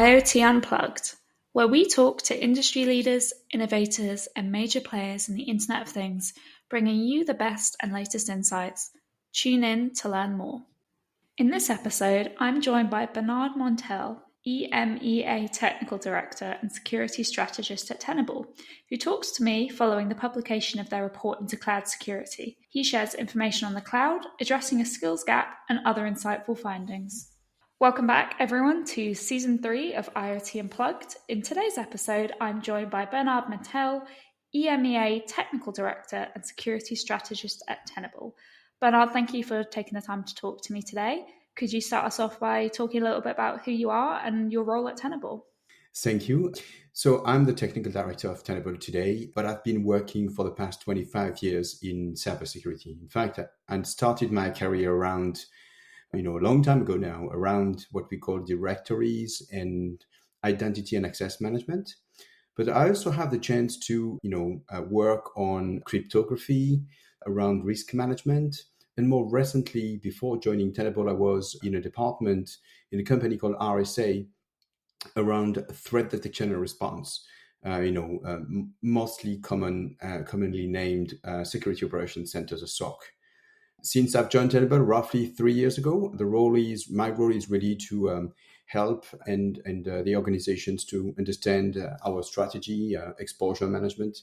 IoT Unplugged, where we talk to industry leaders, innovators, and major players in the Internet of Things, bringing you the best and latest insights. Tune in to learn more. In this episode, I'm joined by Bernard Montel, EMEA Technical Director and Security Strategist at Tenable, who talks to me following the publication of their report into cloud security. He shares information on the cloud, addressing a skills gap, and other insightful findings. Welcome back, everyone, to Season 3 of IoT Unplugged. In today's episode, I'm joined by Bernard Montel, EMEA Technical Director and Security Strategist at Tenable. Bernard, thank you for taking the time to talk to me today. Could you start us off by talking a little bit about who you are and your role at Tenable? Thank you. So I'm the technical director of Tenable today, but I've been working for the past 25 years in cybersecurity. In fact, I started my career around a long time ago now, around what we call directories and identity and access management. But I also have the chance to, work on cryptography, around risk management. And more recently, before joining Tenable, I was in a department in a company called RSA around threat detection and response. Mostly commonly named security operations centers, or SOC. Since I've joined Tenable roughly 3 years ago, my role is really to help and the organizations to understand our strategy, exposure management,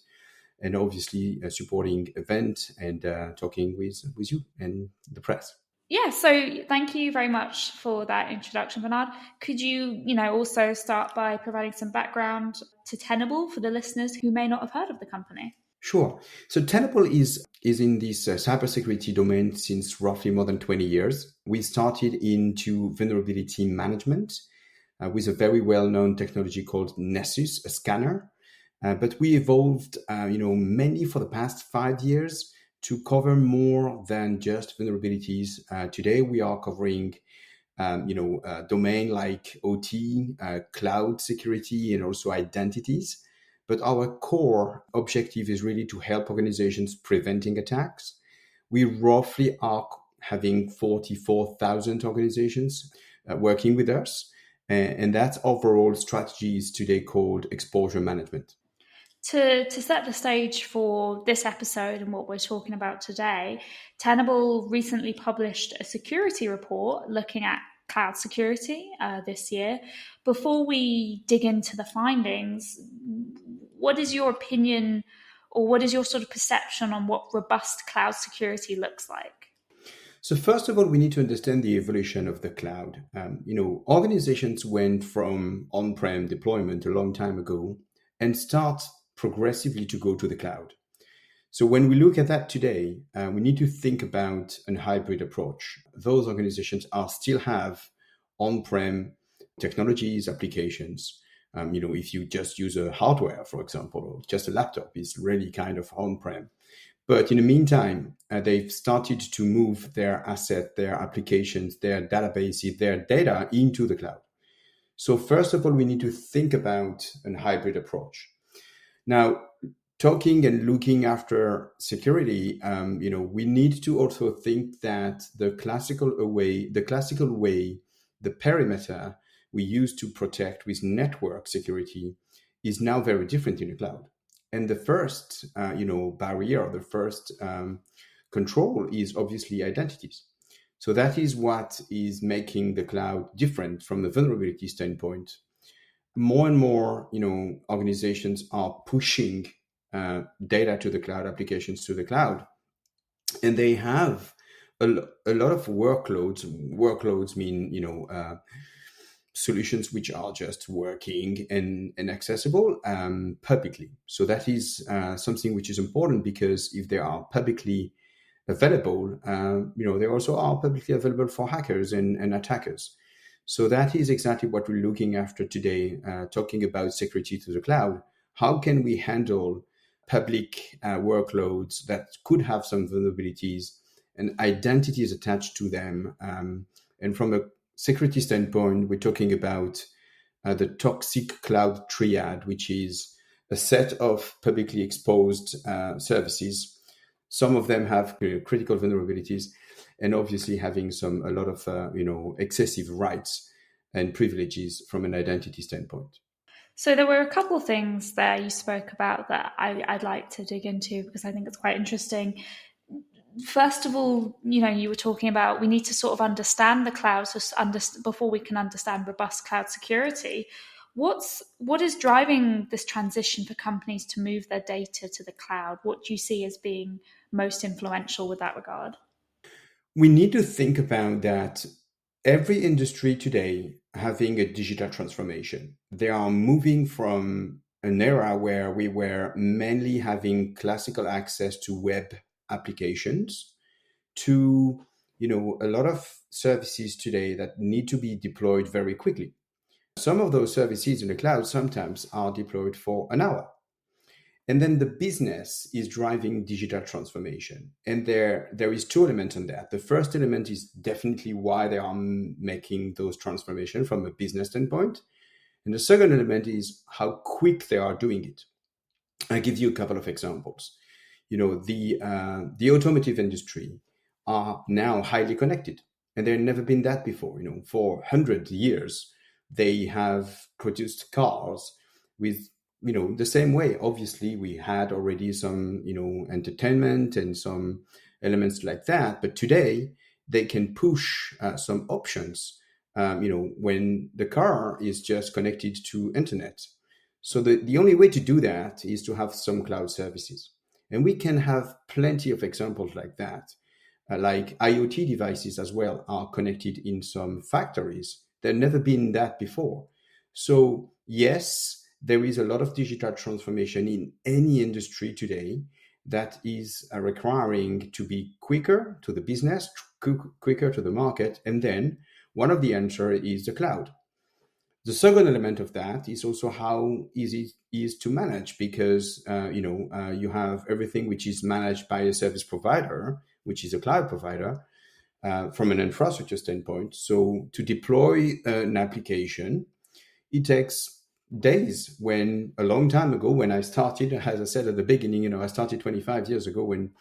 and obviously supporting event and talking with you and the press. Yeah, so thank you very much for that introduction, Bernard. Could you, also start by providing some background to Tenable for the listeners who may not have heard of the company? Sure. So Tenable is in this cybersecurity domain since roughly more than 20 years. We started into vulnerability management with a very well-known technology called Nessus, a scanner. But we evolved, mainly for the past 5 years to cover more than just vulnerabilities. Today, we are covering, domain like OT, cloud security, and also identities. But our core objective is really to help organizations preventing attacks. We roughly are having 44,000 organizations working with us. And that overall strategy is today called exposure management. To set the stage for this episode and what we're talking about today, Tenable recently published a security report looking at cloud security this year. Before we dig into the findings, what is your opinion or what is your sort of perception on what robust cloud security looks like? So first of all, we need to understand the evolution of the cloud. Organizations went from on-prem deployment a long time ago and start progressively to go to the cloud. So when we look at that today, we need to think about a hybrid approach. Those organizations still have on-prem technologies, applications. If you just use a hardware, for example, or just a laptop, it's really kind of on-prem. But in the meantime, they've started to move their asset, their applications, their databases, their data into the cloud. So first of all, we need to think about a hybrid approach. Now, talking and looking after security, we need to also think that the classical way, the perimeter we used to protect with network security is now very different in the cloud. And the first, barrier, the first control is obviously identities. So that is what is making the cloud different from the vulnerability standpoint. More and more, organizations are pushing data to the cloud, applications to the cloud, and they have a lot of workloads. Workloads mean, solutions which are just working and accessible publicly. So that is something which is important because if they are publicly available, they also are publicly available for hackers and attackers. So that is exactly what we're looking after today, talking about security to the cloud. How can we handle public workloads that could have some vulnerabilities and identities attached to them? And from a security standpoint, we're talking about the toxic cloud triad, which is a set of publicly exposed services. Some of them have critical vulnerabilities, and obviously having a lot of excessive rights. and privileges from an identity standpoint. So there were a couple of things there you spoke about that I'd like to dig into because I think it's quite interesting. First of all, you were talking about we need to sort of understand the cloud before we can understand robust cloud security. What is driving this transition for companies to move their data to the cloud? What do you see as being most influential with that regard? We need to think about that every industry today having a digital transformation. They are moving from an era where we were mainly having classical access to web applications to a lot of services today that need to be deployed very quickly. Some of those services in the cloud sometimes are deployed for an hour. And then the business is driving digital transformation. And there is two elements on that. The first element is definitely why they are making those transformations from a business standpoint. And the second element is how quick they are doing it. I'll give you a couple of examples. The automotive industry are now highly connected, and they've never been that before. For 100 years, they have produced cars with the same way. Obviously, we had already some entertainment and some elements like that, but today they can push some options. When the car is just connected to internet. So the only way to do that is to have some cloud services. And we can have plenty of examples like that. Like IoT devices as well are connected in some factories. They've never been that before. So yes, there is a lot of digital transformation in any industry today that is requiring to be quicker to the business, quicker to the market. And then one of the answers is the cloud. The second element of that is also how easy it is to manage because you have everything which is managed by a service provider, which is a cloud provider, from an infrastructure standpoint. So to deploy an application, it takes days. When a long time ago, when I started, as I said at the beginning, I started 25 years ago when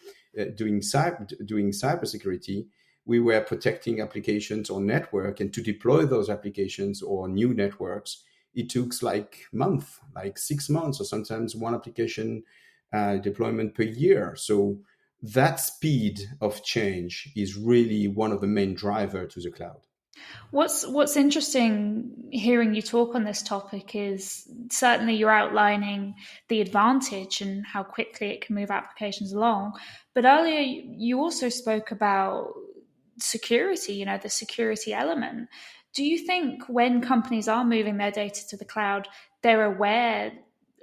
doing cybersecurity. We were protecting applications on network, and to deploy those applications or new networks, it took like 6 months, or sometimes one application deployment per year. So that speed of change is really one of the main drivers to the cloud. What's interesting hearing you talk on this topic is certainly you're outlining the advantage and how quickly it can move applications along. But earlier you also spoke about security, the security element. Do you think when companies are moving their data to the cloud, they're aware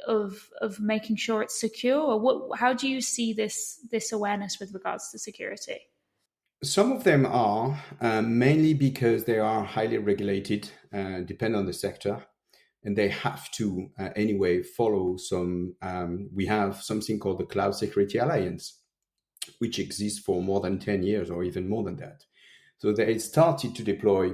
of making sure it's secure? Or how do you see this awareness with regards to security? Some of them are, mainly because they are highly regulated, depend on the sector, and they have to anyway follow some. We have something called the Cloud Security Alliance, which exists for more than 10 years or even more than that. So they started to deploy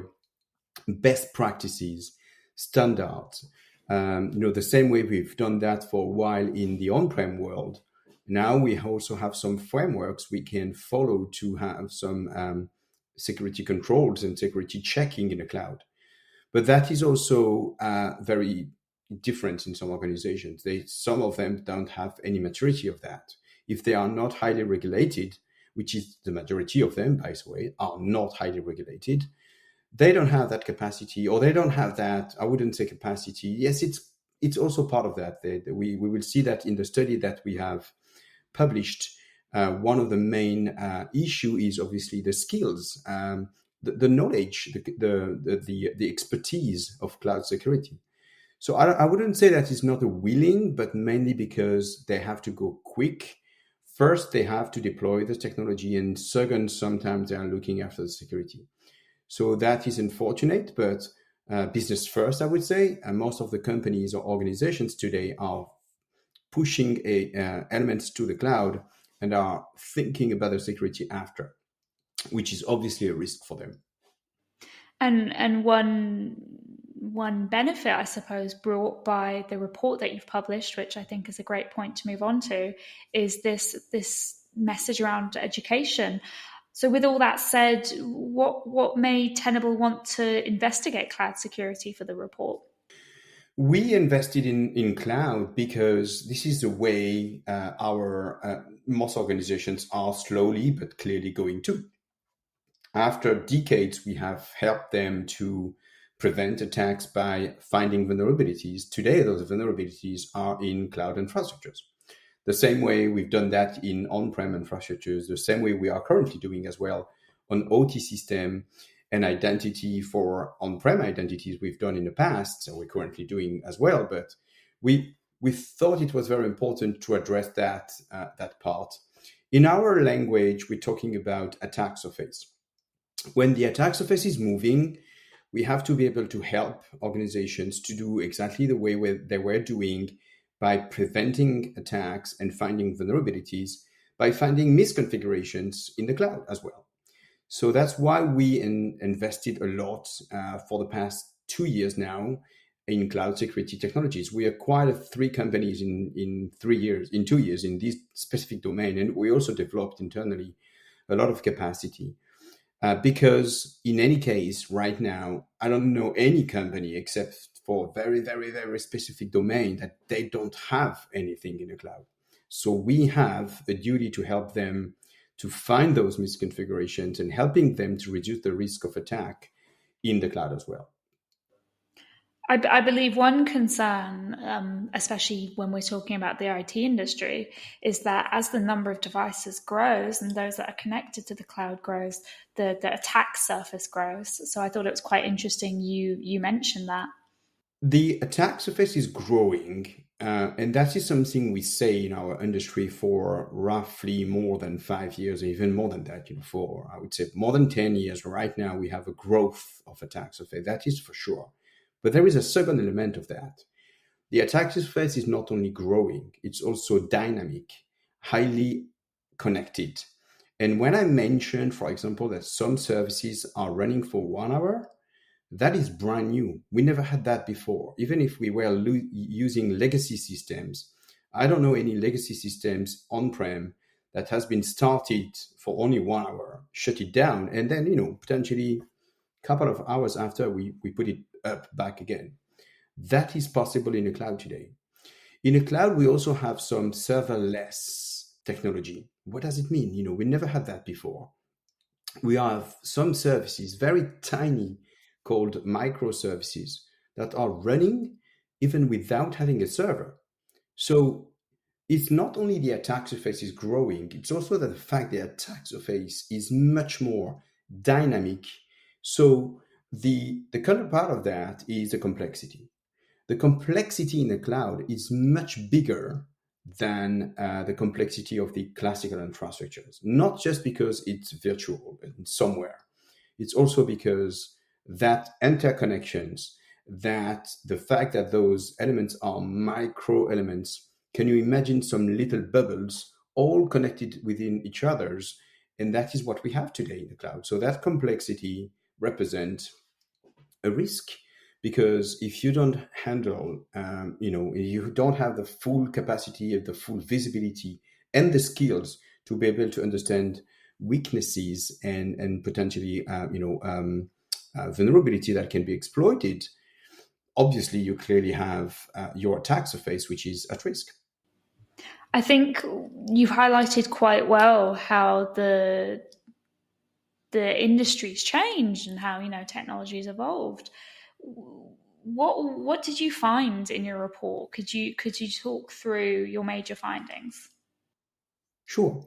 best practices, standards, the same way we've done that for a while in the on-prem world. Now we also have some frameworks we can follow to have some security controls and security checking in the cloud. But that is also very different in some organizations. Some of them don't have any maturity of that. If they are not highly regulated, which is the majority of them, by the way, are not highly regulated, they don't have that capacity, or they don't have that, I wouldn't say capacity. Yes, it's also part of that. We will see that in the study that we have published. One of the main issue is obviously the skills, the knowledge, the expertise of cloud security. So I wouldn't say that it's not a willing, but mainly because they have to go quick. First, they have to deploy the technology, and second, sometimes they are looking after the security. So that is unfortunate, but business first, I would say. And most of the companies or organizations today are pushing elements to the cloud and are thinking about the security after, which is obviously a risk for them. And one benefit, I suppose, brought by the report that you've published, which I think is a great point to move on to, is this message around education. So, with all that said, what made Tenable want to investigate cloud security for the report? We invested in cloud because this is the way our most organizations are slowly but clearly going to. After decades, we have helped them to prevent attacks by finding vulnerabilities. Today, those vulnerabilities are in cloud infrastructures. The same way we've done that in on-prem infrastructures, the same way we are currently doing as well on OT system and identity for on-prem identities we've done in the past, so we're currently doing as well. But we thought it was very important to address that part. In our language, we're talking about attack surface. When the attack surface is moving, we have to be able to help organizations to do exactly the way they were doing by preventing attacks and finding vulnerabilities, by finding misconfigurations in the cloud as well. So that's why we invested a lot for the past 2 years now in cloud security technologies. We acquired 3 companies in 3 years, in 2 years in this specific domain. And we also developed internally a lot of capacity. Because in any case, right now, I don't know any company except for very, very, very specific domain that they don't have anything in the cloud. So we have a duty to help them to find those misconfigurations and helping them to reduce the risk of attack in the cloud as well. I believe one concern, especially when we're talking about the IT industry, is that as the number of devices grows and those that are connected to the cloud grows, the attack surface grows. So I thought it was quite interesting you mentioned that. The attack surface is growing, and that is something we say in our industry for roughly more than 5 years, even more than that, for I would say more than 10 years. Right now, we have a growth of attack surface. That is for sure. But there is a second element of that. The attack surface is not only growing, it's also dynamic, highly connected. And when I mentioned, for example, that some services are running for 1 hour, that is brand new. We never had that before. Even if we were using legacy systems, I don't know any legacy systems on-prem that has been started for only 1 hour, shut it down, and then, potentially a couple of hours after we put it up back again. That is possible in the cloud today. In the cloud, we also have some serverless technology. What does it mean? We never had that before. We have some services, very tiny, called microservices that are running even without having a server. So it's not only the attack surface is growing, it's also the fact the attack surface is much more dynamic. So the counterpart of that is the complexity. The complexity in the cloud is much bigger than the complexity of the classical infrastructures, not just because it's virtual and somewhere. It's also because that interconnections, that the fact that those elements are micro elements, can you imagine some little bubbles all connected within each other's? And that is what we have today in the cloud. So that complexity represents a risk, because if you don't handle, you don't have the full capacity, the full visibility and the skills to be able to understand weaknesses and potentially, vulnerability that can be exploited, obviously you clearly have your attack surface, which is at risk. I think you've highlighted quite well how the industry's changed and how technology's evolved. What did you find in your report? Could you talk through your major findings? Sure.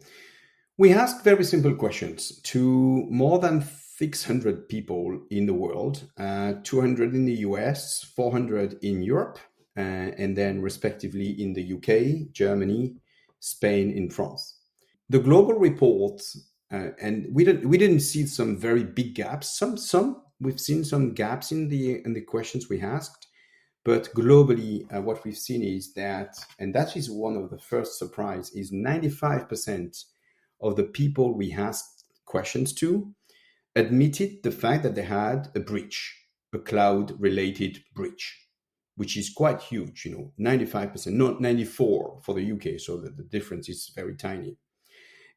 We asked very simple questions to more than 600 people in the world, 200 in the US, 400 in Europe, and then respectively in the UK, Germany, Spain, and France. The global report, and we didn't see some very big gaps. Some we've seen some gaps in the questions we asked, but globally, what we've seen is that, and that is one of the first surprise, is 95% of the people we asked questions to admitted the fact that they had a breach, a cloud-related breach, which is quite huge, 95%, not 94 for the UK, so the difference is very tiny.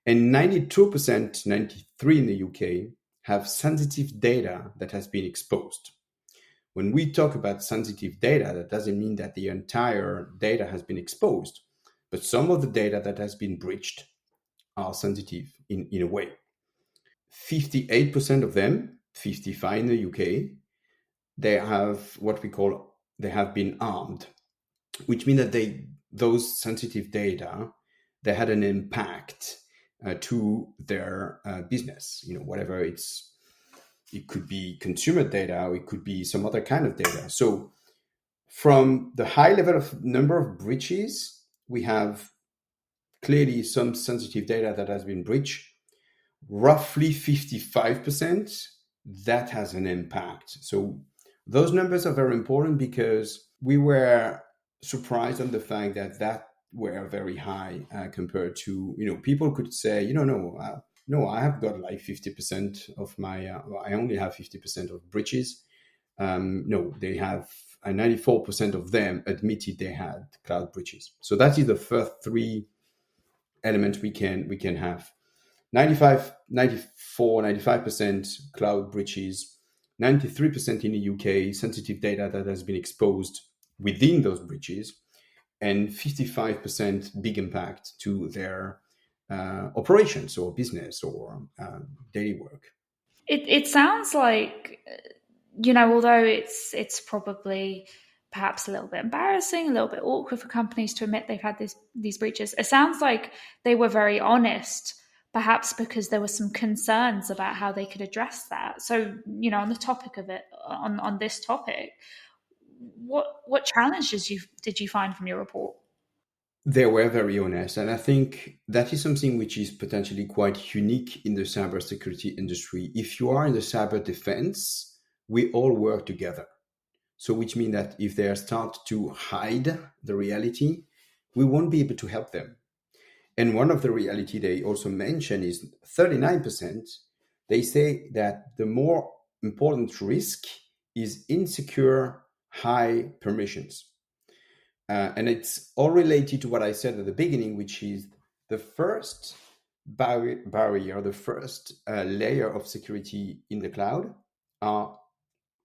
And 92%, 93 in the UK, have sensitive data that has been exposed. When we talk about sensitive data, that doesn't mean that the entire data has been exposed, but some of the data that has been breached are sensitive in a way. 58% of them, 55 in the UK, they have what we call, they have been armed, which means that those sensitive data, they had an impact to their business. Whatever it could be consumer data, or it could be some other kind of data. So from the high level of number of breaches, we have clearly some sensitive data that has been breached. Roughly 55%, that has an impact. So those numbers are very important because we were surprised on the fact that were very high compared to, people could say, no, I have got like 50% of my, I only have 50% of breaches. No, they have 94% of them admitted they had cloud breaches. So that is the first three elements we can have. 95, 94, 95% cloud breaches, 93% in the UK, sensitive data that has been exposed within those breaches, and 55% big impact to their operations or business or daily work. It sounds like, although it's probably perhaps a little bit embarrassing, a little bit awkward for companies to admit they've had these breaches, it sounds like they were very honest, perhaps because there were some concerns about how they could address that. So, on the topic of it, on this topic, what challenges did you find from your report? They were very honest, and I think that is something which is potentially quite unique in the cybersecurity industry. If you are in the cyber defense, we all work together. So which means that if they start to hide the reality, we won't be able to help them. And one of the reality they also mention is 39%. They say that the more important risk is insecure high permissions. And it's all related to what I said at the beginning, which is the first barrier, the first layer of security in the cloud are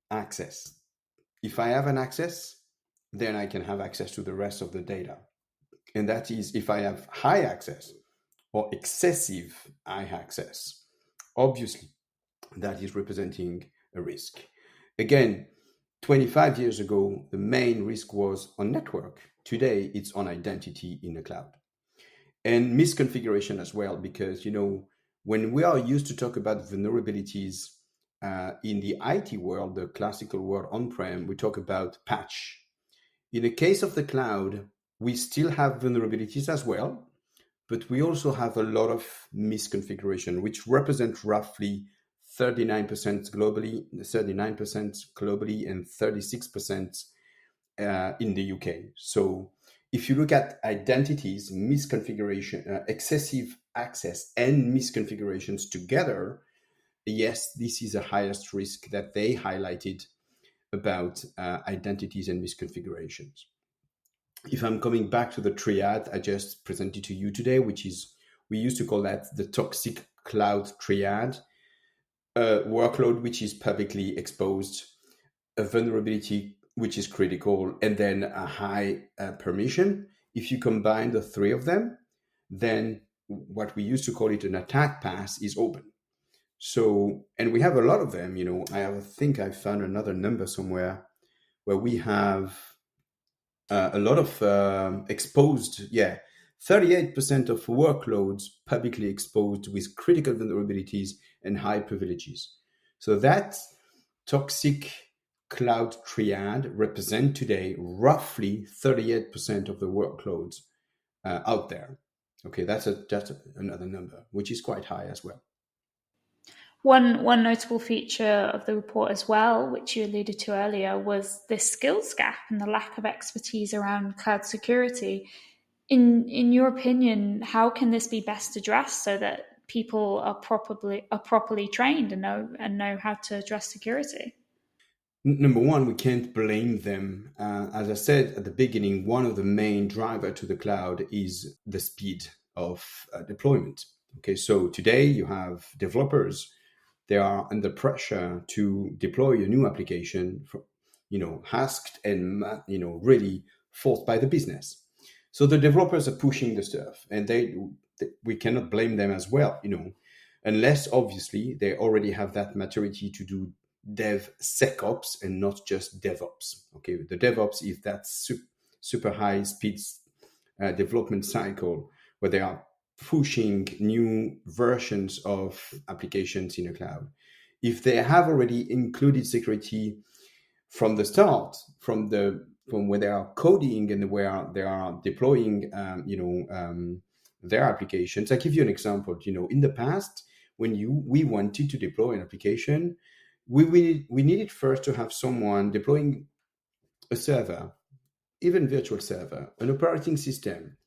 access. If I have an access, then I can have access to the rest of the data. And that is if I have high access or excessive high access. Obviously, that is representing a risk. Again, 25 years ago, the main risk was on network. Today, it's on identity in the cloud. And misconfiguration as well, because, when we are used to talk about vulnerabilities in the IT world, the classical world on-prem, we talk about patch. In the case of the cloud, we still have vulnerabilities as well, but we also have a lot of misconfiguration, which represent roughly 39% globally, and 36% in the UK. So if you look at identities, misconfiguration, excessive access, and misconfigurations together, yes, this is the highest risk that they highlighted about identities and misconfigurations. If I'm coming back to the triad I just presented to you today, which is, we used to call that the toxic cloud triad, workload which is publicly exposed, a vulnerability which is critical, and then a high permission. If you combine the three of them, then what we used to call it an attack path is open. So, and we have a lot of them, I think I found another number somewhere where we have a lot of exposed, 38% of workloads publicly exposed with critical vulnerabilities and high privileges. So that toxic cloud triad represent today roughly 38% of the workloads out there. Okay, that's another number, which is quite high as well. One notable feature of the report as well, which you alluded to earlier, was this skills gap and the lack of expertise around cloud security. In your opinion, how can this be best addressed so that people are properly trained and know how to address security? Number one, we can't blame them. As I said at the beginning, one of the main driver to the cloud is the speed of deployment. Okay, so today you have developers, they are under pressure to deploy a new application, asked and really forced by the business. So the developers are pushing the stuff, and we cannot blame them as well, unless obviously they already have that maturity to do DevSecOps and not just DevOps. Okay, the DevOps is that super high speed development cycle where they are pushing new versions of applications in a cloud. If they have already included security from the start, from where they are coding and where they are deploying, their applications. I give you an example. In the past, when we wanted to deploy an application, we needed first to have someone deploying a server, even virtual server, an operating system.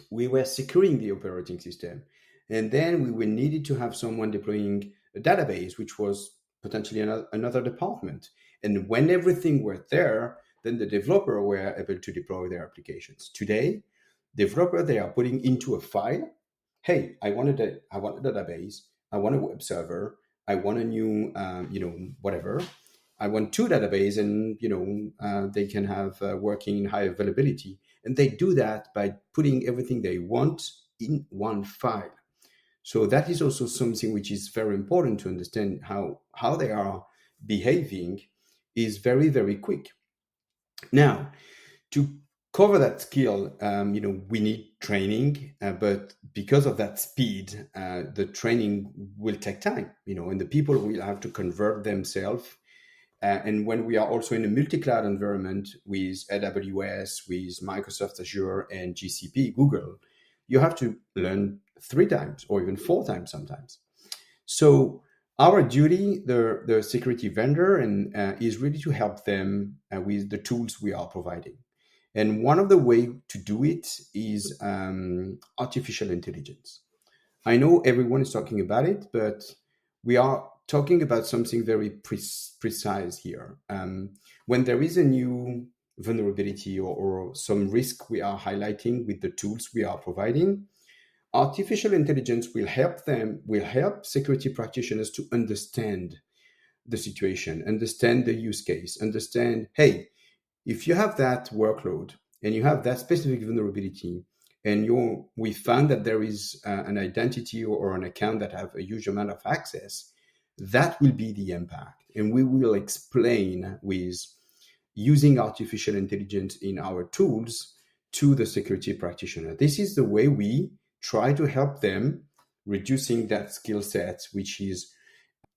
We were securing the operating system, and then we will needed to have someone deploying a database, which was potentially another department. And when everything were there, then the developer were able to deploy their applications. Today, developer, they are putting into a file, hey, I want a database, I want a web server, I want a new whatever, I want two database, and they can have working in high availability. And they do that by putting everything they want in one file. So that is also something which is very important to understand how they are behaving is very, very quick. Now, to cover that skill, we need training, but because of that speed, the training will take time, and the people will have to convert themselves. And when we are also in a multi-cloud environment with AWS, with Microsoft Azure and GCP, Google, you have to learn 3 times or even 4 times sometimes. So our duty, the security vendor, and is really to help them with the tools we are providing. And one of the ways to do it is artificial intelligence. I know everyone is talking about it, but we are talking about something very precise here. When there is a new vulnerability or some risk we are highlighting with the tools we are providing, artificial intelligence will help security practitioners to understand the situation, understand the use case, understand, hey, if you have that workload and you have that specific vulnerability, and we found that there is an identity or an account that have a huge amount of access, that will be the impact. And we will explain with using artificial intelligence in our tools to the security practitioner. This is the way we try to help them reducing that skill set, which is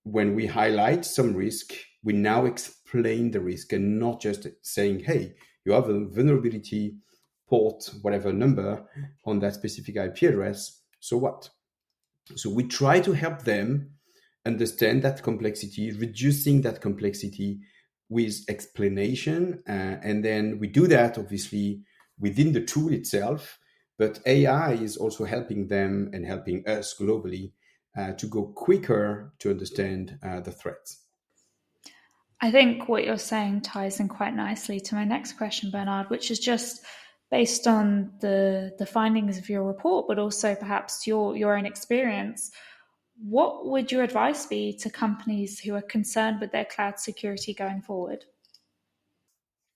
when we highlight some risk, we now explain the risk and not just saying, hey, you have a vulnerability, port, whatever number on that specific IP address. So what? So we try to help them understand that complexity, reducing that complexity with explanation. And then we do that obviously within the tool itself, but AI is also helping them and helping us globally to go quicker to understand the threats. I think what you're saying ties in quite nicely to my next question, Bernard, which is just based on the findings of your report, but also perhaps your own experience. What would your advice be to companies who are concerned with their cloud security going forward?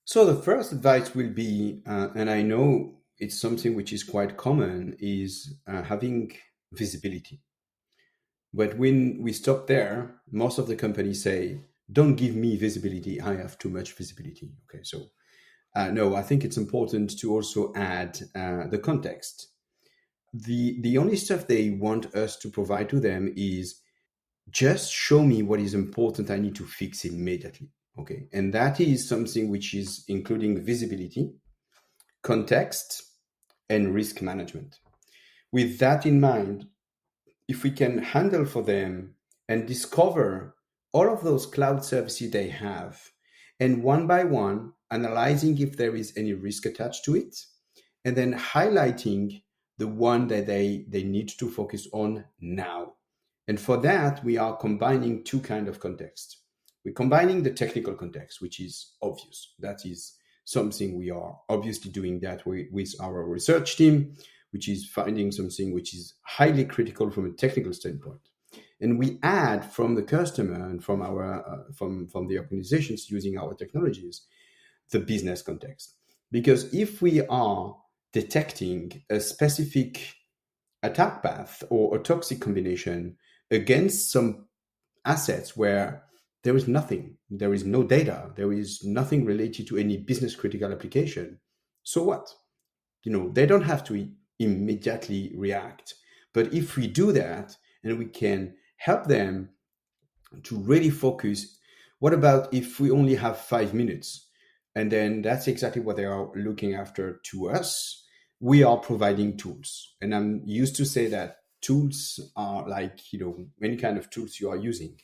So the first advice will be, and I know it's something which is quite common, is having visibility. But when we stop there, most of the companies say, don't give me visibility, I have too much visibility. Okay, so no, I think it's important to also add the context. The only stuff they want us to provide to them is just show me what is important I need to fix immediately. Okay, and that is something which is including visibility, context, and risk management. With that in mind, if we can handle for them and discover all of those cloud services they have, and one by one analyzing if there is any risk attached to it, and then highlighting the one that they need to focus on now. And for that, we are combining two kinds of context. We're combining the technical context, which is obvious. That is something we are obviously doing that with our research team. which is finding something which is highly critical from a technical standpoint. And we add from the customer and from our from the organizations using our technologies the business context. Because if we are detecting a specific attack path or a toxic combination against some assets where there is nothing, there is no data, there is nothing related to any business critical application, so what? They don't have to immediately react. But if we do that and we can help them to really focus, what about if we only have 5 minutes? And then that's exactly what they are looking after to us. We are providing tools. And I'm used to say that tools are like, any kind of tools you are using.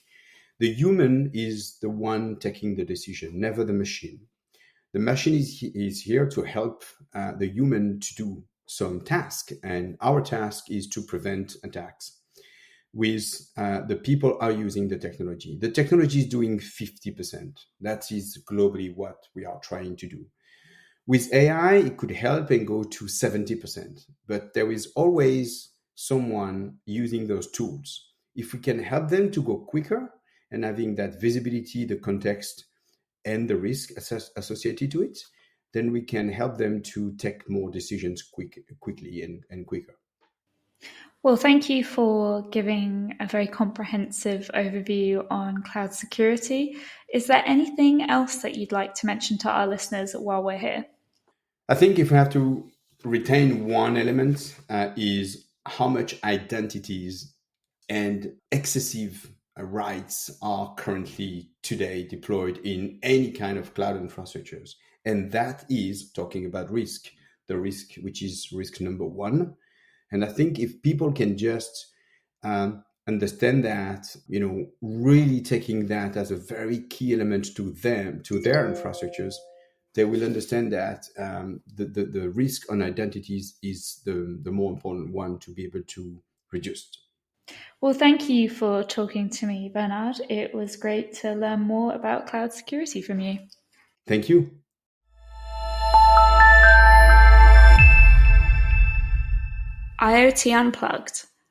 The human is the one taking the decision, never the machine. The machine is here to help the human to do some task, and our task is to prevent attacks. With the people are using the technology. The technology is doing 50%. That is globally what we are trying to do. With AI, it could help and go to 70%, but there is always someone using those tools. If we can help them to go quicker and having that visibility, the context, and the risk associated to it, then we can help them to take more decisions quickly and quicker. Well, thank you for giving a very comprehensive overview on cloud security. Is there anything else that you'd like to mention to our listeners while we're here? I think if we have to retain one element, is how much identities and excessive rights are currently today deployed in any kind of cloud infrastructures. And that is talking about risk, the risk which is risk number one. And I think if people can just understand that, really taking that as a very key element to them, to their infrastructures, they will understand that the risk on identities is the more important one to be able to reduce. Well, thank you for talking to me, Bernard. It was great to learn more about cloud security from you. Thank you. IoT Unplugged.